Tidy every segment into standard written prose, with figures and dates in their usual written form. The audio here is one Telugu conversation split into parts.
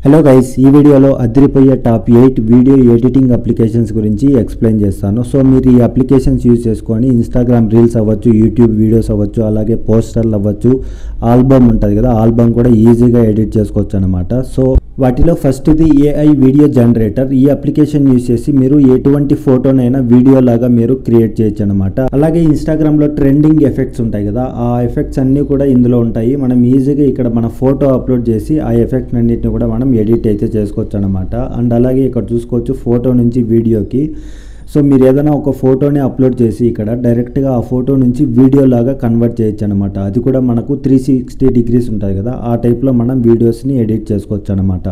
హలో గైస్, ఈ వీడియోలో అదిరిపోయే టాప్ 8 వీడియో ఎడిటింగ్ అప్లికేషన్స్ గురించి ఎక్స్ప్లెయిన్ చేస్తాను. సో మీరు ఈ అప్లికేషన్స్ యూజ్ చేసుకొని ఇన్స్టాగ్రామ్ రీల్స్ అవ్వచ్చు, యూట్యూబ్ వీడియోస్ అవ్వచ్చు, అలాగే పోస్టర్లు అవ్వచ్చు, ఆల్బమ్ ఉంటుంది కదా, ఆల్బమ్ కూడా ఈజీగా ఎడిట్ చేసుకోవచ్చు అనమాట. సో వాటిలో ఫస్ట్ది ఏఐ వీడియో జనరేటర్. ఈ అప్లికేషన్ యూజ్ చేసి మీరు ఎటువంటి ఫోటోనైనా వీడియో లాగా మీరు క్రియేట్ చేయొచ్చు అనమాట. అలాగే ఇన్స్టాగ్రామ్లో ట్రెండింగ్ ఎఫెక్ట్స్ ఉంటాయి కదా, ఆ ఎఫెక్ట్స్ అన్నీ కూడా ఇందులో ఉంటాయి. మనం ఈజీగా ఇక్కడ మన ఫోటో అప్లోడ్ చేసి ఆ ఎఫెక్ట్ అన్నిటిని కూడా మనం ఎడిట్ అయితే చేసుకోవచ్చు అనమాట. అండ్ అలాగే ఇక్కడ చూసుకోవచ్చు ఫోటో నుంచి వీడియోకి. సో మీరు ఏదైనా ఒక ఫోటోని అప్లోడ్ చేసి ఇక్కడ డైరెక్ట్గా ఆ ఫోటో నుంచి వీడియో లాగా కన్వర్ట్ చేయొచ్చు అనమాట. అది కూడా మనకు 360 డిగ్రీస్ ఉంటుంది కదా, ఆ టైప్లో మనం వీడియోస్ని ఎడిట్ చేసుకోవచ్చు అనమాట.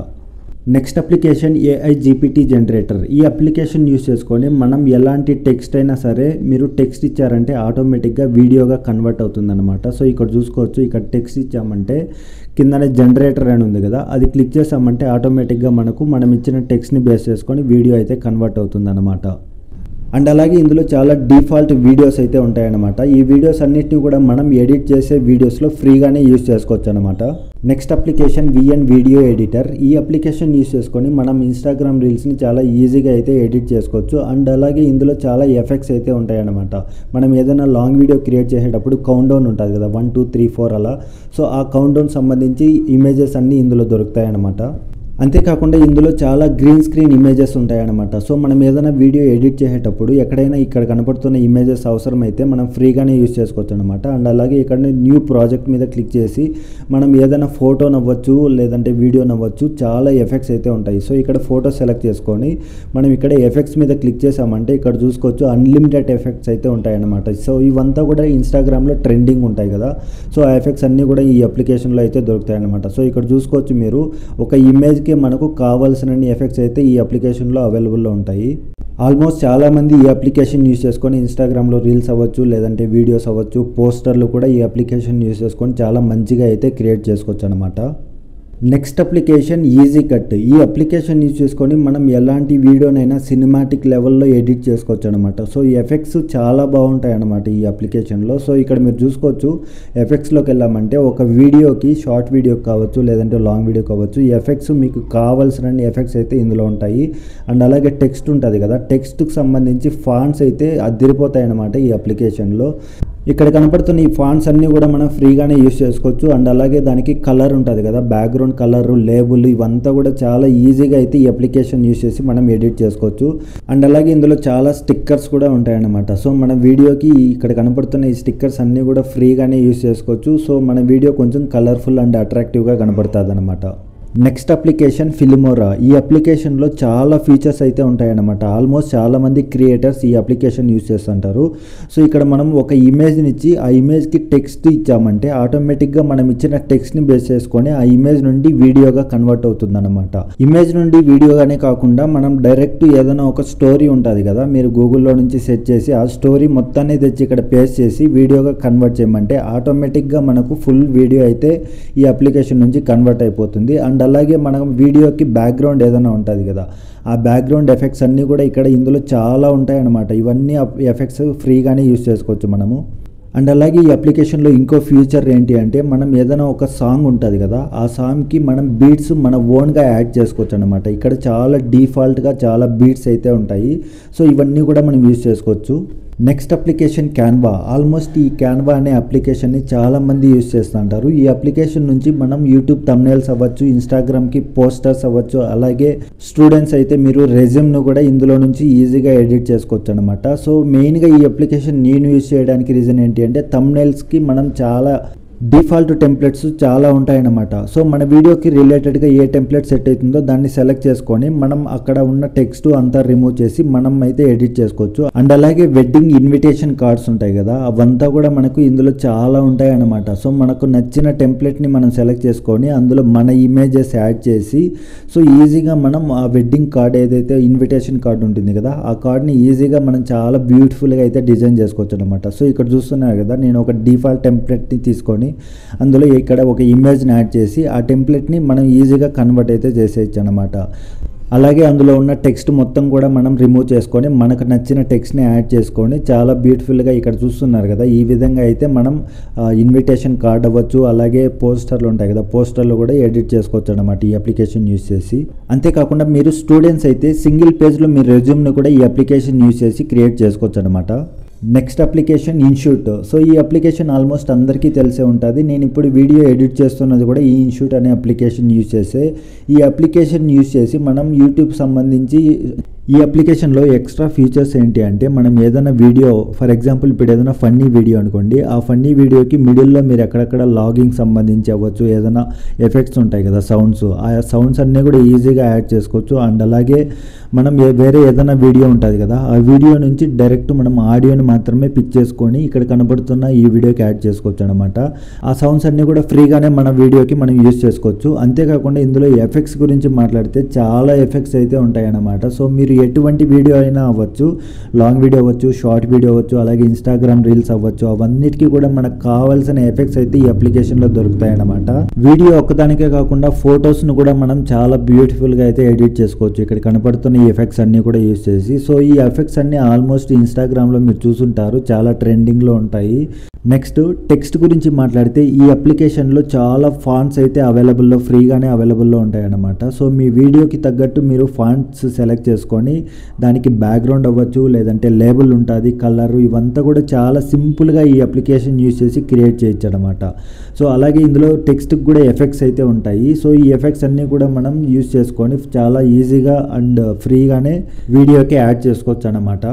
Next application AI GPT generator. ఈ అప్లికేషన్ యూస్ చేసుకొని మనం ఎలాంటి టెక్స్ట్ అయినా సరే మీరు టెక్స్ట్ ఇచ్చారంటే ఆటోమేటిక్గా వీడియోగా కన్వర్ట్ అవుతుందన్నమాట. సో ఇక్కడ చూసుకోవచ్చు, ఇక్కడ టెక్స్ట్ ఇచ్చామంటే కిందనే జనరేటర్ అని ఉంది కదా, అది క్లిక్ చేసామంటే ఆటోమేటిక్గా మనం ఇచ్చిన టెక్స్ట్ని బేస్ చేసుకొని వీడియో అయితే కన్వర్ట్ అవుతుందన్నమాట. అండ్ అలాగే ఇందులో చాలా డిఫాల్ట్ వీడియోస్ అయితే ఉంటాయన్నమాట. ఈ వీడియోస్ అన్నిటిని కూడా మనం ఎడిట్ చేసే వీడియోస్లో ఫ్రీగానే యూజ్ చేసుకోవచ్చు అనమాట. Next application VN video editor. ఈ అప్లికేషన్ యూజ్ చేసుకొని మనం ఇన్స్టాగ్రామ్ రీల్స్ని చాలా ఈజీగా అయితే ఎడిట్ చేసుకోవచ్చు. అండ్ అలాగే ఇందులో చాలా ఎఫెక్ట్స్ అయితే ఉంటాయన్నమాట. మనం ఏదైనా లాంగ్ వీడియో క్రియేట్ చేసేటప్పుడు కౌంట్ డౌన్ ఉంటుంది కదా, 1 2 3 4 అలా. సో ఆ కౌంట్ డౌన్ సంబంధించి ఇమేజెస్ అన్నీ ఇందులో దొరుకుతాయి అన్నమాట. అంతేకాకుండా ఇందులో చాలా గ్రీన్ స్క్రీన్ ఇమేజెస్ ఉంటాయన్నమాట. సో మనం ఏదైనా వీడియో ఎడిట్ చేసేటప్పుడు ఎక్కడైనా ఇక్కడ కనపడుతున్న ఇమేజెస్ అవసరమైతే మనం ఫ్రీగానే యూజ్ చేసుకోవచ్చు అనమాట. అండ్ అలాగే ఇక్కడ న్యూ ప్రాజెక్ట్ మీద క్లిక్ చేసి మనం ఏదైనా ఫోటో నవ్వచ్చు లేదంటే వీడియో నవ్వచ్చు, చాలా ఎఫెక్ట్స్ అయితే ఉంటాయి. సో ఇక్కడ ఫోటో సెలెక్ట్ చేసుకొని మనం ఇక్కడ ఎఫెక్ట్స్ మీద క్లిక్ చేసామంటే ఇక్కడ చూసుకోవచ్చు అన్లిమిటెడ్ ఎఫెక్ట్స్ అయితే ఉంటాయన్నమాట. సో ఇవంతా కూడా ఇన్స్టాగ్రామ్లో ట్రెండింగ్ ఉంటాయి కదా, సో ఆ ఎఫెక్ట్స్ అన్నీ కూడా ఈ అప్లికేషన్లో అయితే దొరుకుతాయి అన్నమాట. సో ఇక్కడ చూసుకోవచ్చు మీరు ఒక ఇమేజ్ మనకు కావాల్సిన ఎఫెక్ట్స్ అయితే ఈ అప్లికేషన్లో అవైలబుల్లో ఉంటాయి. ఆల్మోస్ట్ చాలామంది ఈ అప్లికేషన్ యూజ్ చేసుకొని ఇన్స్టాగ్రామ్లో రీల్స్ అవ్వచ్చు లేదంటే వీడియోస్ అవ్వచ్చు, పోస్టర్లు కూడా ఈ అప్లికేషన్ యూజ్ చేసుకొని చాలా మంచిగా అయితే క్రియేట్ చేసుకోవచ్చు అనమాట. Next application easy cut. ఈ అప్లికేషన్ యూజ్ చేసుకొని మనం ఎలాంటి వీడియోనైనా సినిమాటిక్ లెవెల్లో ఎడిట్ చేసుకోవచ్చు అనమాట. సో ఈ ఎఫెక్ట్స్ చాలా బాగుంటాయి అన్నమాట ఈ అప్లికేషన్లో. సో ఇక్కడ మీరు చూసుకోవచ్చు, ఎఫెక్ట్స్లోకి వెళ్ళామంటే ఒక వీడియోకి, షార్ట్ వీడియో కావచ్చు లేదంటే లాంగ్ వీడియో కావచ్చు, ఈ ఎఫెక్ట్స్ మీకు కావాల్సిన ఎఫెక్ట్స్ అయితే ఇందులో ఉంటాయి. అండ్ అలాగే టెక్స్ట్ ఉంటుంది కదా, టెక్స్ట్కి సంబంధించి ఫాంట్స్ అయితే అదిరిపోతాయి అన్నమాట ఈ అప్లికేషన్లో. ఇక్కడ కనపడుతున్న ఈ ఫాంట్స్ అన్నీ కూడా మనం ఫ్రీగానే యూజ్ చేసుకోవచ్చు. అండ్ అలాగే దానికి కలర్ ఉంటుంది కదా, బ్యాక్గ్రౌండ్ కలర్, లేబుల్, ఇవంతా కూడా చాలా ఈజీగా అయితే ఈ అప్లికేషన్ యూజ్ చేసి మనం ఎడిట్ చేసుకోవచ్చు. అండ్ అలాగే ఇందులో చాలా స్టిక్కర్స్ కూడా ఉంటాయన్నమాట. సో మన వీడియోకి ఇక్కడ కనపడుతున్న ఈ స్టిక్కర్స్ అన్నీ కూడా ఫ్రీగానే యూజ్ చేసుకోవచ్చు. సో మన వీడియో కొంచెం కలర్ఫుల్ అండ్ అట్రాక్టివ్గా కనపడుతుంది అనమాట. Next application Filmora. ఈ అప్లికేషన్లో చాలా ఫీచర్స్ అయితే ఉంటాయన్నమాట. ఆల్మోస్ట్ చాలామంది క్రియేటర్స్ ఈ అప్లికేషన్ యూజ్ చేస్తుంటారు. సో ఇక్కడ మనం ఒక ఇమేజ్ని ఇచ్చి ఆ ఇమేజ్కి టెక్స్ట్ ఇచ్చామంటే ఆటోమేటిక్గా మనం ఇచ్చిన టెక్స్ట్ని బేస్ చేసుకొని ఆ ఇమేజ్ నుండి వీడియోగా కన్వర్ట్ అవుతుందన్నమాట. ఇమేజ్ నుండి వీడియోగానే కాకుండా మనం డైరెక్ట్ ఏదైనా ఒక స్టోరీ ఉంటుంది కదా, మీరు గూగుల్లో నుంచి సెర్చ్ చేసి ఆ స్టోరీ మొత్తాన్ని తెచ్చి ఇక్కడ పేస్ట్ చేసి వీడియోగా కన్వర్ట్ చేయమంటే ఆటోమేటిక్గా మనకు ఫుల్ వీడియో అయితే ఈ అప్లికేషన్ నుంచి కన్వర్ట్ అయిపోతుంది. అండ్ అలాగే మనం వీడియోకి బ్యాక్గ్రౌండ్ ఏదైనా ఉంటుంది కదా, ఆ బ్యాక్గ్రౌండ్ ఎఫెక్ట్స్ అన్నీ కూడా ఇందులో చాలా ఉంటాయి అన్నమాట. ఇవన్నీ ఎఫెక్ట్స్ ఫ్రీగానే యూజ్ చేసుకోవచ్చు మనము. అండ్ అలాగే ఈ అప్లికేషన్లో ఇంకో ఫీచర్ ఏంటి అంటే మనం ఏదైనా ఒక సాంగ్ ఉంటుంది కదా, ఆ సాంగ్కి మనం బీట్స్ మన ఓన్గా యాడ్ చేసుకోవచ్చు అనమాట. ఇక్కడ చాలా డిఫాల్ట్గా చాలా బీట్స్ అయితే ఉంటాయి. సో ఇవన్నీ కూడా మనం యూజ్ చేసుకోవచ్చు. Next application Canva. ఆల్మోస్ట్ ఈ క్యాన్వా అనే అప్లికేషన్ని చాలామంది యూజ్ చేస్తుంటారు. ఈ అప్లికేషన్ నుంచి మనం యూట్యూబ్ థంబ్నెయిల్స్ అవ్వచ్చు, ఇన్స్టాగ్రామ్కి పోస్టర్స్ అవ్వచ్చు, అలాగే స్టూడెంట్స్ అయితే మీరు రెజ్యూమ్ను కూడా ఇందులో నుంచి ఈజీగా ఎడిట్ చేసుకోవచ్చు అనమాట. సో మెయిన్గా ఈ అప్లికేషన్ నేను యూజ్ చేయడానికి రీజన్ ఏంటి అంటే థంబ్నెయిల్స్కి మనం చాలా డిఫాల్ట్ టెంప్లెట్స్ చాలా ఉంటాయన్నమాట. సో మన వీడియోకి రిలేటెడ్గా ఏ టెంప్లెట్ సెట్ అవుతుందో దాన్ని సెలెక్ట్ చేసుకొని మనం అక్కడ ఉన్న టెక్స్ట్ అంతా రిమూవ్ చేసి మనం అయితే ఎడిట్ చేసుకోవచ్చు. అండ్ అలాగే వెడ్డింగ్ ఇన్విటేషన్ కార్డ్స్ ఉంటాయి కదా, అవంతా కూడా మనకు ఇందులో చాలా ఉంటాయి అన్నమాట. సో మనకు నచ్చిన టెంప్లెట్ని మనం సెలెక్ట్ చేసుకొని అందులో మన ఇమేజెస్ యాడ్ చేసి సో ఈజీగా మనం ఆ వెడ్డింగ్ కార్డ్ ఏదైతే ఇన్విటేషన్ కార్డ్ ఉంటుంది కదా, ఆ కార్డ్ని ఈజీగా మనం చాలా బ్యూటిఫుల్గా అయితే డిజైన్ చేసుకోవచ్చు అనమాట. సో ఇక్కడ చూస్తున్నారు కదా, నేను ఒక డిఫాల్ట్ టెంప్లెట్ని తీసుకొని అందులో ఇక్కడ ఒక ఇమేజ్ని యాడ్ చేసి ఆ టెంప్లెట్ని మనం ఈజీగా కన్వర్ట్ అయితే చేసేయచ్చు అనమాట. అలాగే అందులో ఉన్న టెక్స్ట్ మొత్తం కూడా మనం రిమూవ్ చేసుకొని మనకు నచ్చిన టెక్స్ట్ని యాడ్ చేసుకొని చాలా బ్యూటిఫుల్గా ఇక్కడ చూస్తున్నారు కదా, ఈ విధంగా అయితే మనం ఇన్విటేషన్ కార్డ్ అవ్వచ్చు, అలాగే పోస్టర్లు ఉంటాయి కదా, పోస్టర్లు కూడా ఎడిట్ చేసుకోవచ్చు అనమాట ఈ అప్లికేషన్ యూస్ చేసి. అంతేకాకుండా మీరు స్టూడెంట్స్ అయితే సింగిల్ పేజ్లో మీ రెజ్యూమ్ని కూడా ఈ అప్లికేషన్ యూస్ చేసి క్రియేట్ చేసుకోవచ్చు అనమాట. Next application InShot. సో ఈ అప్లికేషన్ ఆల్మోస్ట్ అందరికీ తెలిసే ఉంటుంది. నేను ఇప్పుడు వీడియో ఎడిట్ చేస్తున్నది కూడా ఈ ఇన్షూట్ అనే అప్లికేషన్ యూజ్ చేసే. ఈ అప్లికేషన్ యూజ్ చేసి మనం యూట్యూబ్ సంబంధించి ఈ అప్లికేషన్లో ఎక్స్ట్రా ఫీచర్స్ ఏంటి అంటే, మనం ఏదైనా వీడియో ఫర్ ఎగ్జాంపుల్ ఇప్పుడు ఏదైనా ఫన్నీ వీడియో అనుకోండి, ఆ ఫన్నీ వీడియోకి మిడిల్లో మీరు ఎక్కడెక్కడ లాగింగ్ సంబంధించి అవ్వచ్చు, ఏదైనా ఎఫెక్ట్స్ ఉంటాయి కదా సౌండ్స్, ఆ సౌండ్స్ అన్నీ కూడా ఈజీగా యాడ్ చేసుకోవచ్చు. అండ్ అలాగే మనం వేరే ఏదైనా వీడియో ఉంటుంది కదా, ఆ వీడియో నుంచి డైరెక్ట్ మనం ఆడియోని మాత్రమే పిక్ చేసుకొని ఇక్కడ కనబడుతున్న ఈ వీడియోకి యాడ్ చేసుకోవచ్చు అనమాట. ఆ సౌండ్స్ అన్నీ కూడా ఫ్రీగానే మన వీడియోకి మనం యూజ్ చేసుకోవచ్చు. అంతేకాకుండా ఇందులో ఎఫెక్ట్స్ గురించి మాట్లాడితే చాలా ఎఫెక్ట్స్ అయితే ఉంటాయి అన్నమాట. సో మీరు ఎటువంటి వీడియో అయినా అవ్వచ్చు, లాంగ్ వీడియో అవ్వచ్చు, షార్ట్ వీడియో అవ్వచ్చు, అలాగే ఇన్స్టాగ్రామ్ రీల్స్ అవ్వచ్చు, అవన్నిటికీ కూడా మనకు కావాల్సిన ఎఫెక్ట్స్ అయితే ఈ అప్లికేషన్లో దొరుకుతాయి అన్నమాట. వీడియో ఒక్కదానికే కాకుండా ఫొటోస్ను కూడా మనం చాలా బ్యూటిఫుల్గా అయితే ఎడిట్ చేసుకోవచ్చు ఇక్కడ కనపడుతున్న ఈ ఎఫెక్ట్స్ అన్నీ కూడా యూజ్ చేసి. సో ఈ ఎఫెక్ట్స్ అన్నీ ఆల్మోస్ట్ ఇన్స్టాగ్రామ్లో మీరు చూసుంటారు, చాలా ట్రెండింగ్లో ఉంటాయి. నెక్స్ట్ టెక్స్ట్ గురించి మాట్లాడితే ఈ అప్లికేషన్లో చాలా ఫాంట్స్ అయితే ఫ్రీగానే అవైలబుల్లో ఉంటాయి అన్నమాట. సో మీ వీడియోకి తగ్గట్టు మీరు ఫాంట్స్ సెలెక్ట్ చేసుకొని దానికి బ్యాక్గ్రౌండ్ అవ్వచ్చు, లేదంటే లేబుల్ ఉంటుంది, కలర్, ఇవంతా కూడా చాలా సింపుల్గా ఈ అప్లికేషన్ యూజ్ చేసి క్రియేట్ చేయొచ్చు అనమాట. సో అలాగే ఇందులో టెక్స్ట్కి కూడా ఎఫెక్ట్స్ అయితే ఉంటాయి. సో ఈ ఎఫెక్ట్స్ అన్నీ కూడా మనం యూజ్ చేసుకొని చాలా ఈజీగా అండ్ ఫ్రీగానే వీడియోకి యాడ్ చేసుకోవచ్చు అనమాట.